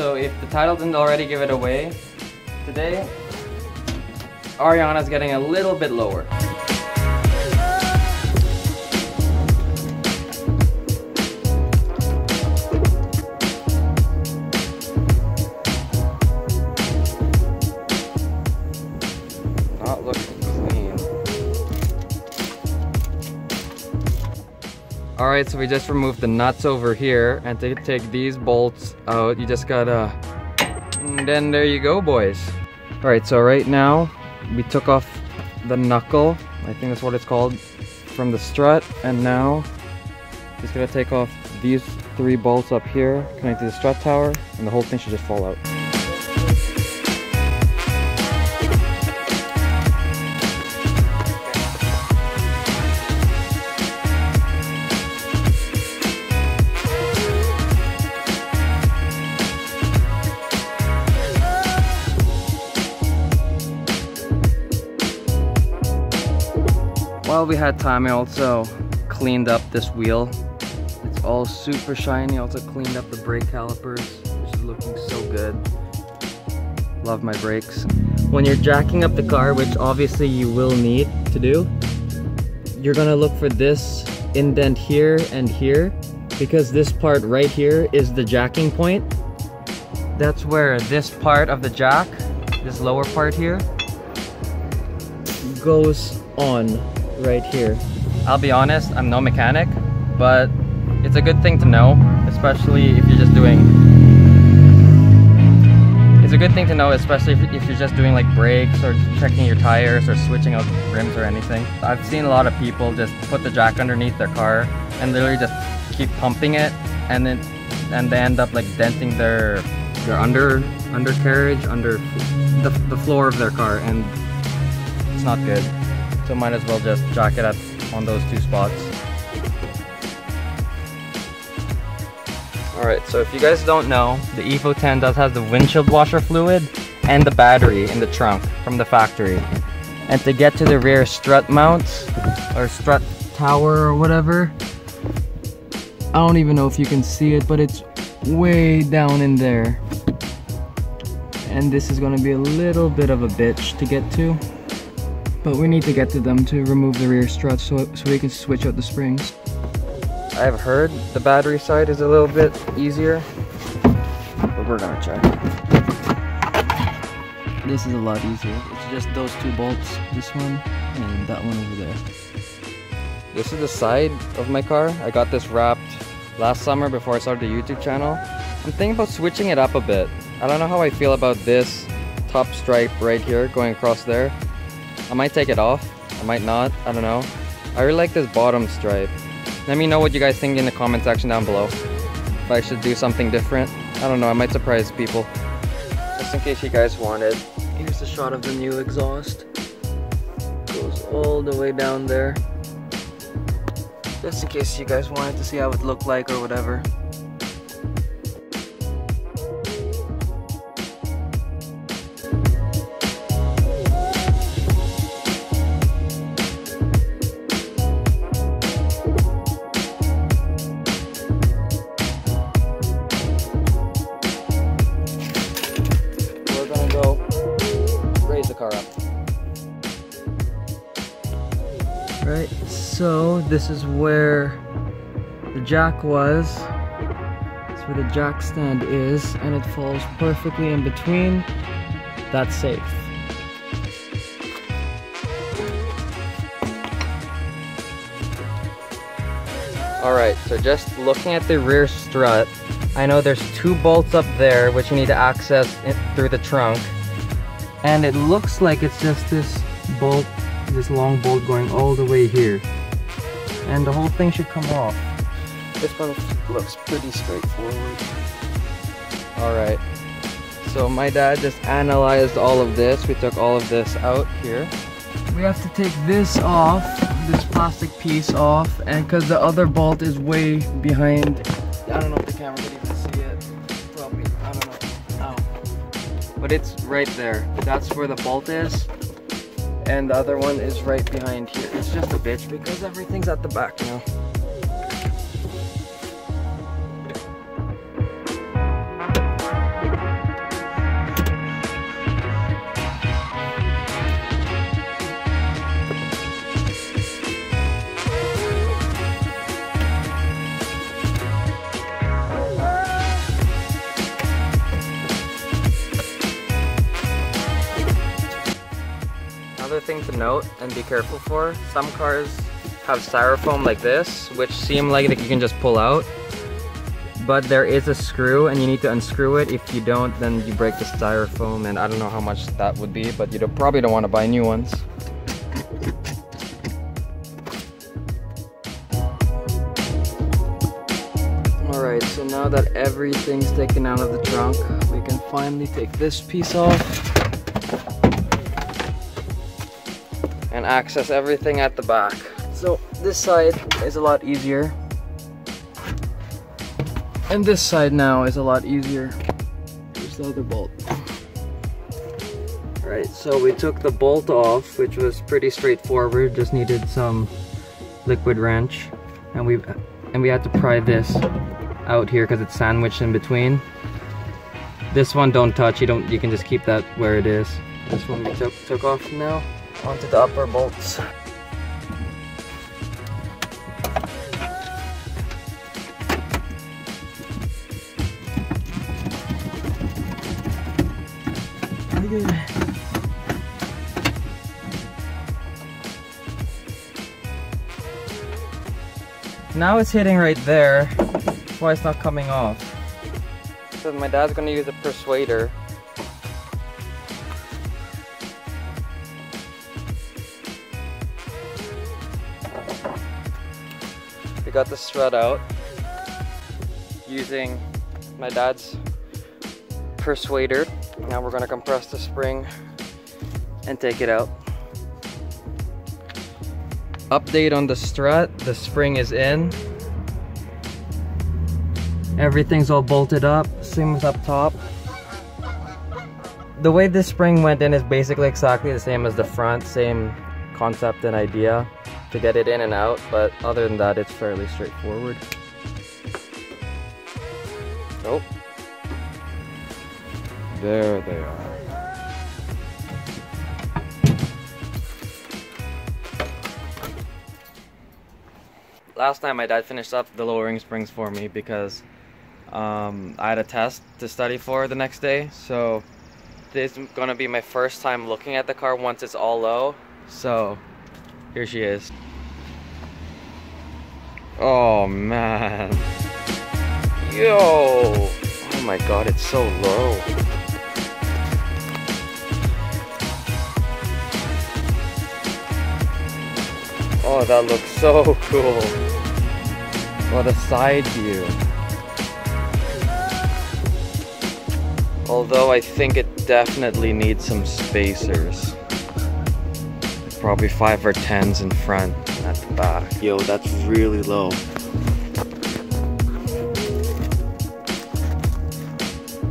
so if the title didn't already give it away, today Ariana's getting a little bit lower. Not looking clean. Alright, so we just removed the nuts over here, and to take these bolts out, you just gotta... And then there you go, boys. Alright, so right now, we took off the knuckle, I think that's what it's called, from the strut, and now just gonna take off these 3 bolts up here, connect to the strut tower, and the whole thing should just fall out. While we had time, I also cleaned up this wheel. It's all super shiny. Also cleaned up the brake calipers, which is looking so good. Love my brakes. When you're jacking up the car, which obviously you will need to do, you're gonna look for this indent here and here, because this part right here is the jacking point. That's where this part of the jack, this lower part here, goes on. Right here. I'll be honest, I'm no mechanic, but it's a good thing to know, especially if you're just doing... It's a good thing to know, especially if you're just doing like brakes or checking your tires or switching out rims or anything. I've seen a lot of people just put the jack underneath their car and literally just keep pumping it, and they end up like denting their undercarriage, under the floor of their car, and it's not good. So might as well just jack it up on those 2 spots. Alright, so if you guys don't know, the Evo 10 does have the windshield washer fluid and the battery in the trunk from the factory. And to get to the rear strut mounts, or strut tower or whatever, I don't even know if you can see it, but it's way down in there. And this is going to be a little bit of a bitch to get to. But we need to get to them to remove the rear struts so we can switch out the springs. I've heard the battery side is a little bit easier, but we're gonna check. This is a lot easier. It's just those 2 bolts, this one and that one over there. This is the side of my car. I got this wrapped last summer before I started the YouTube channel. I'm thinking about switching it up a bit. I don't know how I feel about this top stripe right here going across there. I might take it off, I might not, I don't know. I really like this bottom stripe. Let me know what you guys think in the comment section down below. If I should do something different. I don't know, I might surprise people. Just in case you guys wanted. Here's a shot of the new exhaust. Goes all the way down there. Just in case you guys wanted to see how it looked like or whatever. Car up. Right, so this is where the jack was. That's where the jack stand is, and it falls perfectly in between. That's safe. Alright, so just looking at the rear strut, I know there's 2 bolts up there which you need to access through the trunk. And it looks like it's just this bolt, this long bolt going all the way here. And the whole thing should come off. This one looks pretty straightforward. Alright, so my dad just analyzed all of this. We took all of this out here. We have to take this off, this plastic piece off, and because the other bolt is way behind. I don't know if the camera can even see it. Probably, I don't know. But it's right there. That's where the bolt is, and the other one is right behind here. It's just a bitch because everything's at the back now. thing to note and be careful for. Some cars have styrofoam like this, which seem like you can just pull out. But there is a screw and you need to unscrew it. If you don't, then you break the styrofoam, and I don't know how much that would be, but you probably don't want to buy new ones. Alright, so now that everything's taken out of the trunk, we can finally take this piece off and access everything at the back. So this side is a lot easier. And this side now is a lot easier. Here's the other bolt. Alright, so we took the bolt off, which was pretty straightforward, just needed some liquid wrench. And we had to pry this out here because it's sandwiched in between. This one don't touch, you can just keep that where it is. This one we took off now. Onto the upper bolts. Now it's hitting right there. That's why it's not coming off. So my dad's gonna use a persuader. We got the strut out using my dad's persuader. Now we're gonna compress the spring and take it out. Update on the strut, the spring is in. Everything's all bolted up, same as up top. The way this spring went in is basically exactly the same as the front, same concept and idea to get it in and out, but other than that, it's fairly straightforward. Oh. There they are. Last time my dad finished up the lowering springs for me because I had a test to study for the next day. So this is gonna be my first time looking at the car once it's all low. So here she is. Oh man. Yo! Oh my god, it's so low. Oh, that looks so cool. What a side view. Although I think it definitely needs some spacers. Probably 5 or 10s in front and at the back. Yo, that's really low.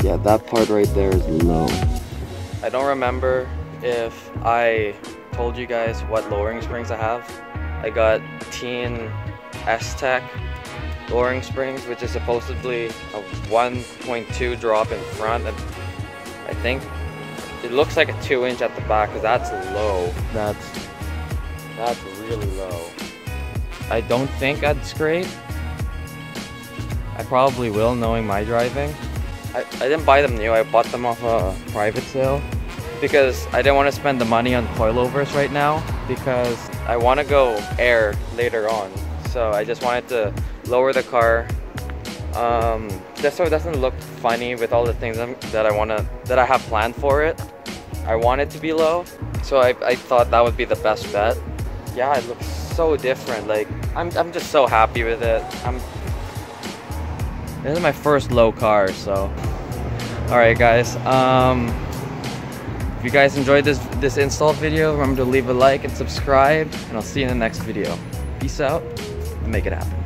Yeah, that part right there is low. I don't remember if I told you guys what lowering springs I have. I got Tein S lowering springs, which is supposedly a 1.2 drop in front, and I think it looks like a 2-inch at the back, because that's low. That's really low. I don't think I'd scrape. I probably will, knowing my driving. I didn't buy them new, I bought them off a private sale because I didn't want to spend the money on coilovers right now because I want to go air later on. So I just wanted to lower the car just so it doesn't look funny with all the things that I have planned for it. I want it to be low, so I thought that would be the best bet. Yeah, it looks so different. Like I'm just so happy with it. This is my first low car, so. Alright guys, if you guys enjoyed this install video, remember to leave a like and subscribe, and I'll see you in the next video. Peace out, and make it happen.